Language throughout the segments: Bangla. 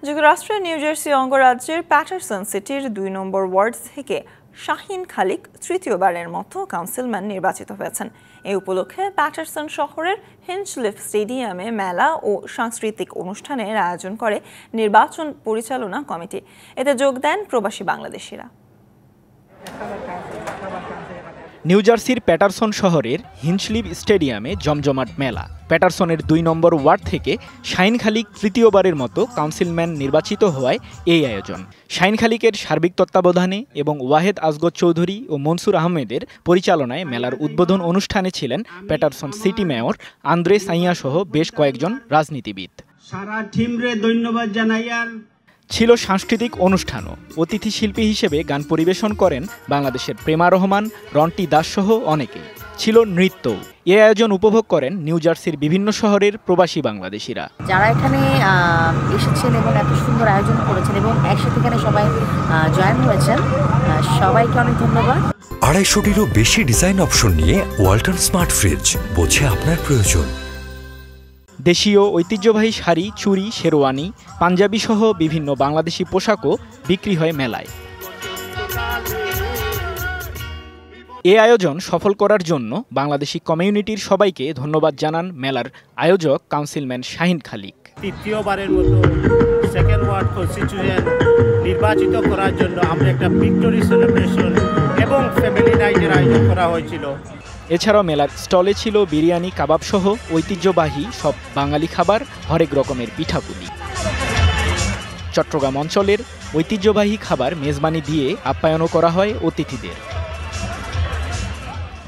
যুক্তরাষ্ট্রের নিউ জার্সি অঙ্গরাজ্যের প্যাটারসন সিটির ২ নম্বর ওয়ার্ড থেকে শাহিন খালিক তৃতীয়বারের মতো কাউন্সিলম্যান নির্বাচিত হয়েছেন। এ উপলক্ষে প্যাটারসন শহরের হিঞ্চলিফ স্টেডিয়ামে মেলা ও সাংস্কৃতিক অনুষ্ঠানের আয়োজন করে নির্বাচন পরিচালনা কমিটি। এতে যোগ দেন প্রবাসী বাংলাদেশিরা। নিউ জার্সির প্যাটারসন শহরের হিঞ্চলিফ স্টেডিয়ামে জমজমাট মেলা। প্যাটারসনের ২ নম্বর ওয়ার্ড থেকে শাহিন খালিক তৃতীয়বারের মতো কাউন্সিলম্যান নির্বাচিত হওয়ায় এই আয়োজন। শাহিন খালিকের সার্বিক তত্ত্বাবধানে এবং ওয়াহেদ আসগর চৌধুরী ও মনসুর আহমেদের পরিচালনায় মেলার উদ্বোধন অনুষ্ঠানে ছিলেন প্যাটারসন সিটি মেয়র আন্দ্রে সাইয়া সহ বেশ কয়েকজন রাজনীতিবিদ। সারা টিমরে ধন্যবাদ জানাইয়ার ছিল সাংস্কৃতিক অনুষ্ঠানও। অতিথি শিল্পী হিসেবে গান পরিবেশন করেন বাংলাদেশের প্রেমা রহমান, রন্টি দাস সহ অনেকেই। ছিল নৃত্য। এই আয়োজন উপভোগ করেন নিউ জার্সির বিভিন্ন শহরের প্রবাসী বাংলাদেশিরা। যারা এখানে এসেছেন এবং এত সুন্দর আয়োজন করেছেন এবং একসাথে এখানে সবাই জয়েন হয়েছেন, সবাইকে অনেক ধন্যবাদ। ২৫০টিরও বেশি ডিজাইন অপশন নিয়ে ওয়ালটন স্মার্ট ফ্রিজ, বোঝে আপনার প্রয়োজন। দেশীয় ঐতিহ্যবাহী শাড়ি, চুড়ি, শেরওয়ানি, পাঞ্জাবি সহ বিভিন্ন বাংলাদেশি পোশাকও বিক্রি হয় মেলায়। এ আয়োজন সফল করার জন্য বাংলাদেশি কমিউনিটির সবাইকে ধন্যবাদ জানান মেলার আয়োজক কাউন্সিলম্যান শাহিন খালিক। তৃতীয়বারের মতো সেকেন্ড ওয়ার্ড কনস্টিটিউয়েন্ট নির্বাচিত করার জন্য আমরা একটা ভিক্টোরি সেলিব্রেশন এবং ফ্যামিলি নাইটের আয়োজন করা হয়েছিল। এছাড়াও মেলার স্টলে ছিল বিরিয়ানি, কাবাব সহ ঐতিহ্যবাহী সব বাঙালি খাবার, হরেক রকমের পিঠাপুলি। চট্টগ্রাম অঞ্চলের ঐতিহ্যবাহী খাবার মেজবানি দিয়ে আপ্যায়নও করা হয় অতিথিদের।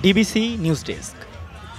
DBC news desk.